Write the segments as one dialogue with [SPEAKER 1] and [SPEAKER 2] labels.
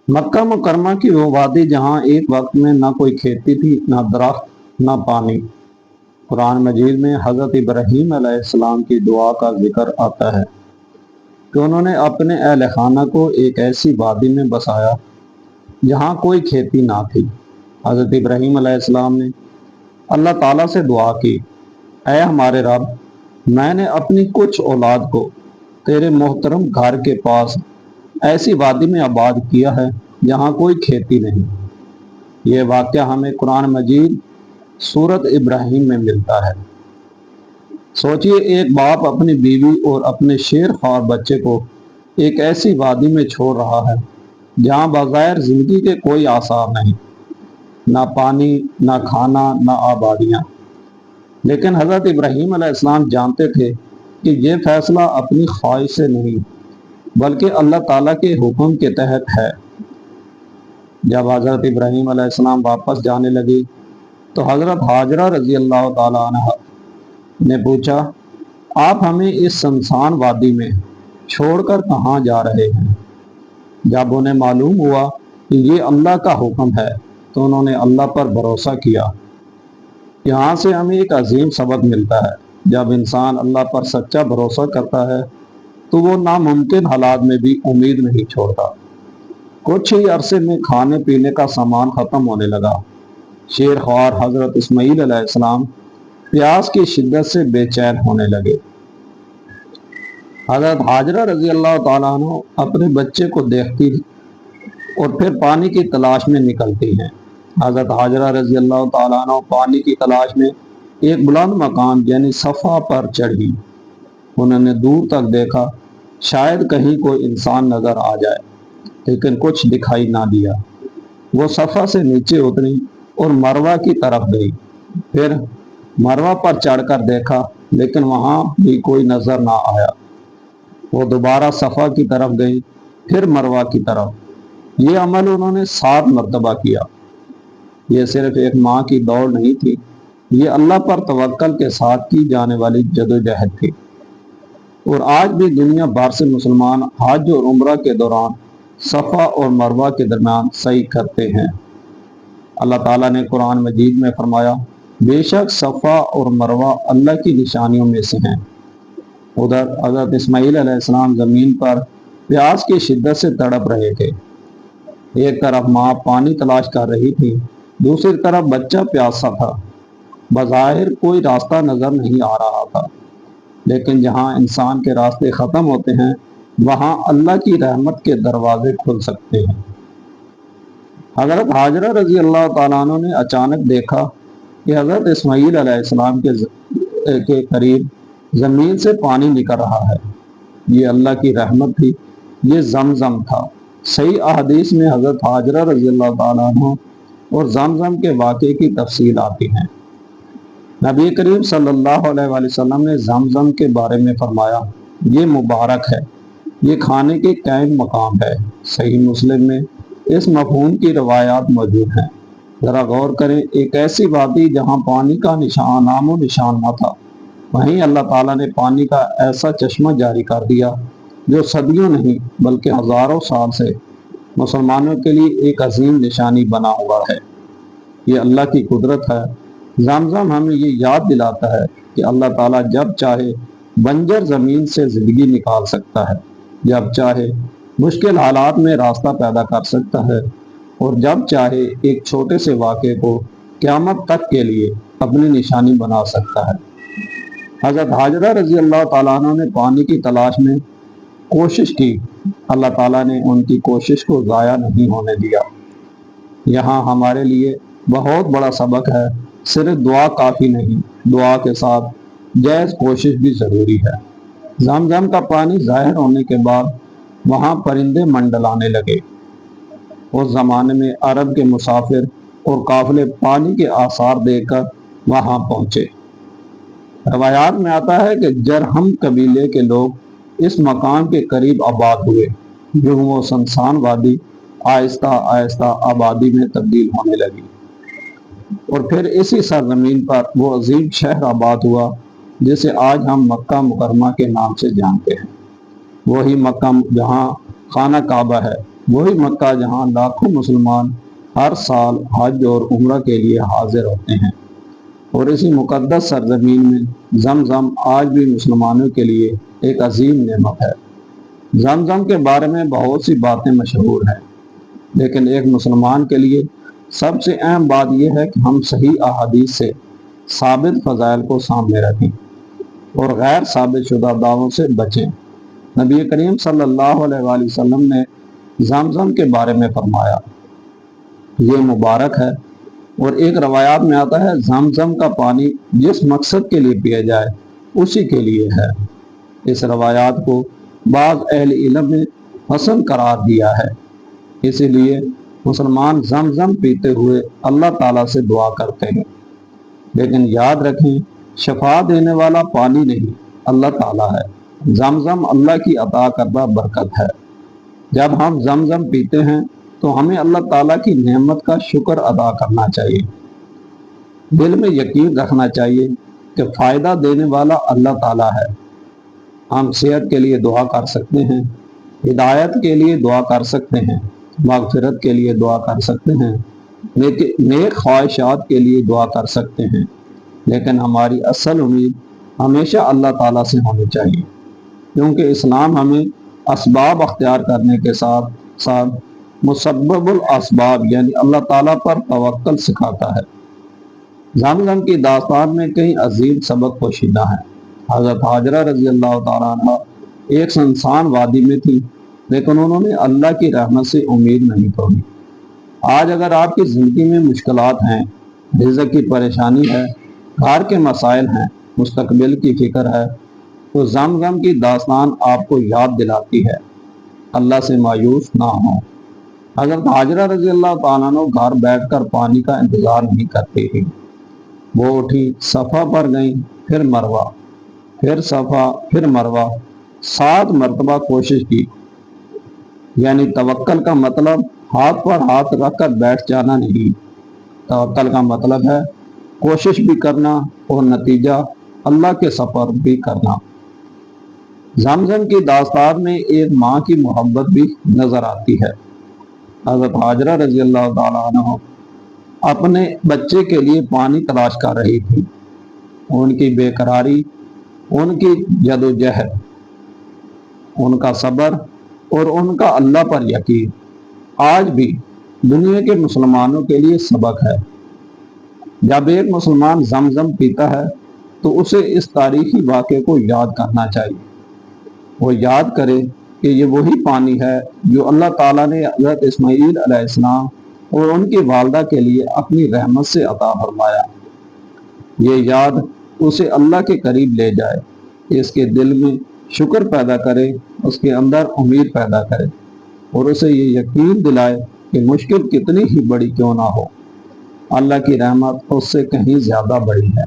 [SPEAKER 1] مکہ مکرمہ کی وہ وادی جہاں ایک وقت میں نہ کوئی کھیتی تھی، نہ درخت، نہ پانی۔ قرآن مجید میں حضرت ابراہیم علیہ السلام کی دعا کا ذکر آتا ہے کہ انہوں نے اپنے اہل خانہ کو ایک ایسی وادی میں بسایا جہاں کوئی کھیتی نہ تھی۔ حضرت ابراہیم علیہ السلام نے اللہ تعالیٰ سے دعا کی، اے ہمارے رب، میں نے اپنی کچھ اولاد کو تیرے محترم گھر کے پاس ایسی وادی میں آباد کیا ہے جہاں کوئی کھیتی نہیں۔ یہ واقعہ ہمیں قرآن مجید سورت ابراہیم میں ملتا ہے۔ سوچئے، ایک باپ اپنی بیوی اور اپنے شیر خوار بچے کو ایک ایسی وادی میں چھوڑ رہا ہے جہاں بظاہر زندگی کے کوئی آثار نہیں، نہ پانی، نہ کھانا، نہ آبادیاں۔ لیکن حضرت ابراہیم علیہ السلام جانتے تھے کہ یہ فیصلہ اپنی خواہش سے نہیں بلکہ اللہ تعالیٰ کے حکم کے تحت ہے۔ جب حضرت ابراہیم علیہ السلام واپس جانے لگے تو حضرت ہاجرہ رضی اللہ تعالیٰ عنہ نے پوچھا، آپ ہمیں اس سنسان وادی میں چھوڑ کر کہاں جا رہے ہیں؟ جب انہیں معلوم ہوا کہ یہ اللہ کا حکم ہے تو انہوں نے اللہ پر بھروسہ کیا۔ یہاں سے ہمیں ایک عظیم سبق ملتا ہے، جب انسان اللہ پر سچا بھروسہ کرتا ہے تو وہ ناممکن حالات میں بھی امید نہیں چھوڑتا۔ کچھ ہی عرصے میں کھانے پینے کا سامان ختم ہونے لگا۔ شیر خوار حضرت اسماعیل علیہ السلام پیاس کی شدت سے بے چین ہونے لگے۔ حضرت ہاجرہ رضی اللہ تعالیٰ عنہ اپنے بچے کو دیکھتی اور پھر پانی کی تلاش میں نکلتی ہیں۔ حضرت ہاجرہ رضی اللہ تعالیٰ عنہ پانی کی تلاش میں ایک بلند مقام یعنی صفا پر چڑھی۔ انہوں نے دور تک دیکھا، شاید کہیں کوئی انسان نظر آ جائے، لیکن کچھ دکھائی نہ دیا۔ وہ صفا سے نیچے اتری اور مروہ کی طرف گئی۔ پھر مروہ پر چڑھ کر دیکھا، لیکن وہاں بھی کوئی نظر نہ آیا۔ وہ دوبارہ صفا کی طرف گئی، پھر مروہ کی طرف۔ یہ عمل انہوں نے 7 مرتبہ کیا۔ یہ صرف ایک ماں کی دوڑ نہیں تھی، یہ اللہ پر توکل کے ساتھ کی جانے والی جدوجہد تھی۔ اور آج بھی دنیا بھر سے مسلمان حج اور عمرہ کے دوران صفا اور مروہ کے درمیان سعی کرتے ہیں۔ اللہ تعالیٰ نے قرآن مجید میں فرمایا، بے شک صفا اور مروہ اللہ کی نشانیوں میں سے ہیں۔ ادھر حضرت اسماعیل علیہ السلام زمین پر پیاس کی شدت سے تڑپ رہے تھے۔ ایک طرف ماں پانی تلاش کر رہی تھی، دوسری طرف بچہ پیاسا تھا۔ بظاہر کوئی راستہ نظر نہیں آ رہا تھا، لیکن جہاں انسان کے راستے ختم ہوتے ہیں وہاں اللہ کی رحمت کے دروازے کھل سکتے ہیں۔ حضرت ہاجرہ رضی اللہ تعالیٰ عنہ نے اچانک دیکھا کہ حضرت اسماعیل علیہ السلام کے قریب زمین سے پانی نکل رہا ہے۔ یہ اللہ کی رحمت تھی، یہ زمزم تھا۔ صحیح احادیث میں حضرت ہاجرہ رضی اللہ تعالیٰ عنہ اور زمزم کے واقعے کی تفصیل آتی ہے۔ نبی کریم صلی اللہ علیہ وآلہ وسلم نے زمزم کے بارے میں فرمایا، یہ مبارک ہے، یہ کھانے کے قائم مقام ہے۔ صحیح مسلم میں اس مفہوم کی روایات موجود ہیں۔ ذرا غور کریں، ایک ایسی وادی جہاں پانی کا نام و نشان نہ تھا، وہیں اللہ تعالیٰ نے پانی کا ایسا چشمہ جاری کر دیا جو صدیوں نہیں بلکہ ہزاروں سال سے مسلمانوں کے لیے ایک عظیم نشانی بنا ہوا ہے۔ یہ اللہ کی قدرت ہے۔ زمزم ہمیں یہ یاد دلاتا ہے کہ اللہ تعالیٰ جب چاہے بنجر زمین سے زندگی نکال سکتا ہے، جب چاہے مشکل حالات میں راستہ پیدا کر سکتا ہے، اور جب چاہے ایک چھوٹے سے واقعے کو قیامت تک کے لیے اپنی نشانی بنا سکتا ہے۔ حضرت ہاجرہ رضی اللہ تعالیٰ عنہ نے پانی کی تلاش میں کوشش کی، اللہ تعالیٰ نے ان کی کوشش کو ضائع نہیں ہونے دیا۔ یہاں ہمارے لیے بہت بڑا سبق ہے، صرف دعا کافی نہیں، دعا کے ساتھ جائز کوشش بھی ضروری ہے۔ زمزم کا پانی ظاہر ہونے کے بعد وہاں پرندے منڈلانے لگے۔ اس زمانے میں عرب کے مسافر اور قافلے پانی کے آثار دیکھ کر وہاں پہنچے۔ روایات میں آتا ہے کہ جرہم قبیلے کے لوگ اس مقام کے قریب آباد ہوئے، جو وہ سنسان وادی آہستہ آہستہ آبادی میں تبدیل ہونے لگی، اور پھر اسی سرزمین پر وہ عظیم شہر آباد ہوا جسے آج ہم مکہ مکرمہ کے نام سے جانتے ہیں۔ وہی مکہ جہاں خانہ کعبہ ہے، وہی مکہ جہاں لاکھوں مسلمان ہر سال حج اور عمرہ کے لیے حاضر ہوتے ہیں، اور اسی مقدس سرزمین میں زمزم آج بھی مسلمانوں کے لیے ایک عظیم نعمت ہے۔ زمزم کے بارے میں بہت سی باتیں مشہور ہیں، لیکن ایک مسلمان کے لیے سب سے اہم بات یہ ہے کہ ہم صحیح احادیث سے ثابت فضائل کو سامنے رکھیں اور غیر ثابت شدہ دعووں سے بچیں۔ نبی کریم صلی اللہ علیہ وآلہ وسلم نے زمزم کے بارے میں فرمایا، یہ مبارک ہے، اور ایک روایات میں آتا ہے زمزم کا پانی جس مقصد کے لیے پیا جائے اسی کے لیے ہے۔ اس روایات کو بعض اہل علم نے حسن قرار دیا ہے، اسی لیے مسلمان زمزم پیتے ہوئے اللہ تعالیٰ سے دعا کرتے ہیں۔ لیکن یاد رکھیں، شفا دینے والا پانی نہیں، اللہ تعالیٰ ہے۔ زمزم اللہ کی عطا کردہ برکت ہے۔ جب ہم زمزم پیتے ہیں تو ہمیں اللہ تعالیٰ کی نعمت کا شکر ادا کرنا چاہیے۔ دل میں یقین رکھنا چاہیے کہ فائدہ دینے والا اللہ تعالیٰ ہے۔ ہم صحت کے لیے دعا کر سکتے ہیں، ہدایت کے لیے دعا کر سکتے ہیں، مغفرت کے لیے دعا کر سکتے ہیں، نیک خواہشات کے لیے دعا کر سکتے ہیں، لیکن ہماری اصل امید ہمیشہ اللہ تعالیٰ سے ہونی چاہیے، کیونکہ اسلام ہمیں اسباب اختیار کرنے کے ساتھ ساتھ مسبب الاسباب یعنی اللہ تعالیٰ پر توکل سکھاتا ہے۔ زمزم کی داستان میں کئی عظیم سبق پوشیدہ ہیں۔ حضرت حاجرہ رضی اللہ تعالیٰ عنہ ایک سنسان وادی میں تھی، لیکن انہوں نے اللہ کی رحمت سے امید نہیں توڑی۔ آج اگر آپ کی زندگی میں مشکلات ہیں، رزق کی پریشانی ہے، گھر کے مسائل ہیں، مستقبل کی فکر ہے، تو زمزم کی داستان آپ کو یاد دلاتی ہے اللہ سے مایوس نہ ہوں۔ حضرت حاجرہ رضی اللہ تعالیٰ عنہ گھر بیٹھ کر پانی کا انتظار نہیں کرتی تھی، وہ اٹھی، صفا پر گئیں، پھر مروہ، پھر صفا، پھر مروہ، 7 مرتبہ کوشش کی۔ یعنی توکل کا مطلب ہاتھ پر ہاتھ رکھ کر بیٹھ جانا نہیں، توکل کا مطلب ہے کوشش بھی کرنا اور نتیجہ اللہ کے سپرد بھی کرنا۔ زمزم کی داستان میں ایک ماں کی محبت بھی نظر آتی ہے۔ حضرت حاجرہ رضی اللہ تعالیٰ عنہ اپنے بچے کے لیے پانی تلاش کر رہی تھی۔ ان کی بے قراری، ان کی جدوجہد، ان کا صبر اور ان کا اللہ پر یقین آج بھی دنیا کے مسلمانوں کے لیے سبق ہے۔ جب ایک مسلمان زمزم پیتا ہے تو اسے اس تاریخی واقعے کو یاد کرنا چاہیے۔ وہ یاد کرے کہ یہ وہی پانی ہے جو اللہ تعالیٰ نے حضرت اسماعیل علیہ السلام اور ان کی والدہ کے لیے اپنی رحمت سے عطا فرمایا۔ یہ یاد اسے اللہ کے قریب لے جائے، اس کے دل میں شکر پیدا کرے، اس کے اندر امید پیدا کرے، اور اسے یہ یقین دلائے کہ مشکل کتنی ہی بڑی کیوں نہ ہو، اللہ کی رحمت اس سے کہیں زیادہ بڑی ہے۔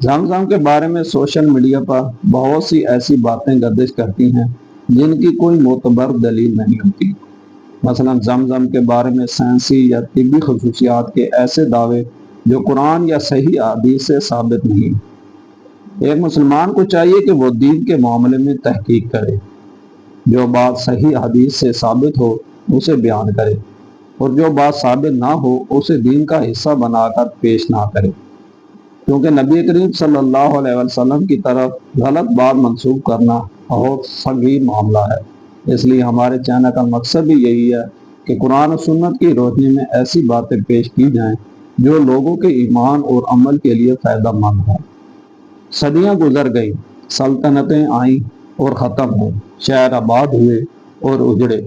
[SPEAKER 1] زمزم کے بارے میں سوشل میڈیا پر بہت سی ایسی باتیں گردش کرتی ہیں جن کی کوئی معتبر دلیل نہیں ہوتی۔ مثلا زمزم کے بارے میں سائنسی یا طبی خصوصیات کے ایسے دعوے جو قرآن یا صحیح حدیث سے ثابت نہیں۔ ایک مسلمان کو چاہیے کہ وہ دین کے معاملے میں تحقیق کرے، جو بات صحیح حدیث سے ثابت ہو اسے بیان کرے، اور جو بات ثابت نہ ہو اسے دین کا حصہ بنا کر پیش نہ کرے، کیونکہ نبی کریم صلی اللہ علیہ وسلم کی طرف غلط بات منسوب کرنا بہت صغیر معاملہ ہے۔ اس لیے ہمارے چینل کا مقصد بھی یہی ہے کہ قرآن و سنت کی روشنی میں ایسی باتیں پیش کی جائیں جو لوگوں کے ایمان اور عمل کے لیے فائدہ مند ہوں۔ صدیاں گزر گئیں، سلطنتیں آئیں اور ختم ہوئیں، شہر آباد ہوئے اور اجڑے،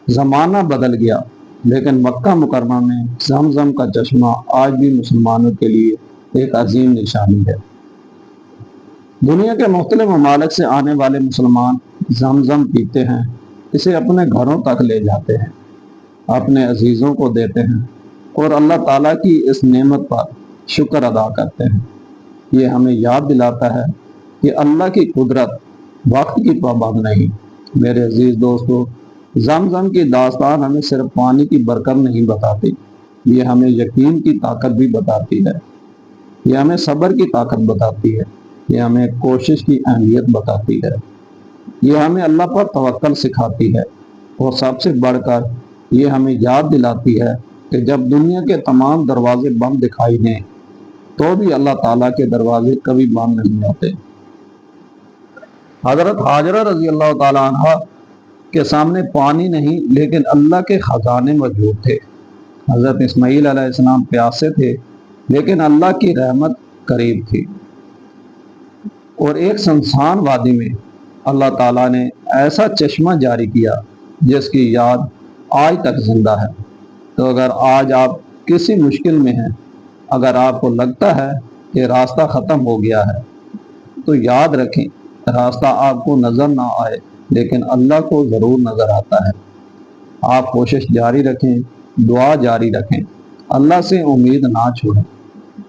[SPEAKER 1] زمانہ بدل گیا، لیکن مکہ مکرمہ میں زمزم کا چشمہ آج بھی مسلمانوں کے لیے ایک عظیم نشانی ہے۔ دنیا کے مختلف ممالک سے آنے والے مسلمان زمزم پیتے ہیں، اسے اپنے گھروں تک لے جاتے ہیں، اپنے عزیزوں کو دیتے ہیں، اور اللہ تعالیٰ کی اس نعمت پر شکر ادا کرتے ہیں۔ یہ ہمیں یاد دلاتا ہے کہ اللہ کی قدرت وقت کی پابند نہیں۔ میرے عزیز دوستو، زمزم کی داستان ہمیں صرف پانی کی برکت نہیں بتاتی، یہ ہمیں یقین کی طاقت بھی بتاتی ہے، یہ ہمیں صبر کی طاقت بتاتی ہے، یہ ہمیں کوشش کی اہمیت بتاتی ہے، یہ ہمیں اللہ پر توکل سکھاتی ہے، اور سب سے بڑھ کر یہ ہمیں یاد دلاتی ہے کہ جب دنیا کے تمام دروازے بند دکھائی دیں تو بھی اللہ تعالیٰ کے دروازے کبھی بند نہیں ہوتے۔ حضرت حاجرہ رضی اللہ تعالیٰ عنہ کے سامنے پانی نہیں لیکن اللہ کے خزانے موجود تھے۔ حضرت اسماعیل علیہ السلام پیاسے تھے لیکن اللہ کی رحمت قریب تھی، اور ایک سنسان وادی میں اللہ تعالیٰ نے ایسا چشمہ جاری کیا جس کی یاد آج تک زندہ ہے۔ تو اگر آج آپ کسی مشکل میں ہیں، اگر آپ کو لگتا ہے کہ راستہ ختم ہو گیا ہے، تو یاد رکھیں راستہ آپ کو نظر نہ آئے لیکن اللہ کو ضرور نظر آتا ہے۔ آپ کوشش جاری رکھیں، دعا جاری رکھیں، اللہ سے امید نہ چھوڑیں،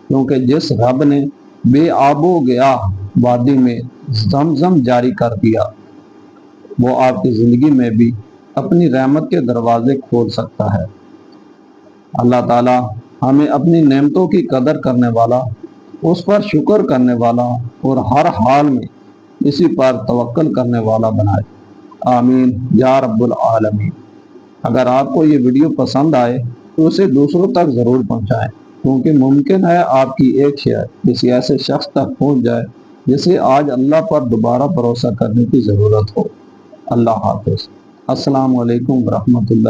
[SPEAKER 1] کیونکہ جس رب نے بے آب و گیا وادی میں زمزم جاری کر دیا، وہ آپ کی زندگی میں بھی اپنی رحمت کے دروازے کھول سکتا ہے۔ اللہ تعالیٰ ہمیں اپنی نعمتوں کی قدر کرنے والا، اس پر شکر کرنے والا اور ہر حال میں اسی پر توکل کرنے والا بنائے۔ آمین یا رب العالمین۔ اگر آپ کو یہ ویڈیو پسند آئے تو اسے دوسروں تک ضرور پہنچائیں، کیونکہ ممکن ہے آپ کی ایک شیئر کسی ایسے شخص تک پہنچ جائے جسے آج اللہ پر دوبارہ بھروسہ کرنے کی ضرورت ہو۔ اللہ حافظ۔ السلام علیکم ورحمۃ اللہ۔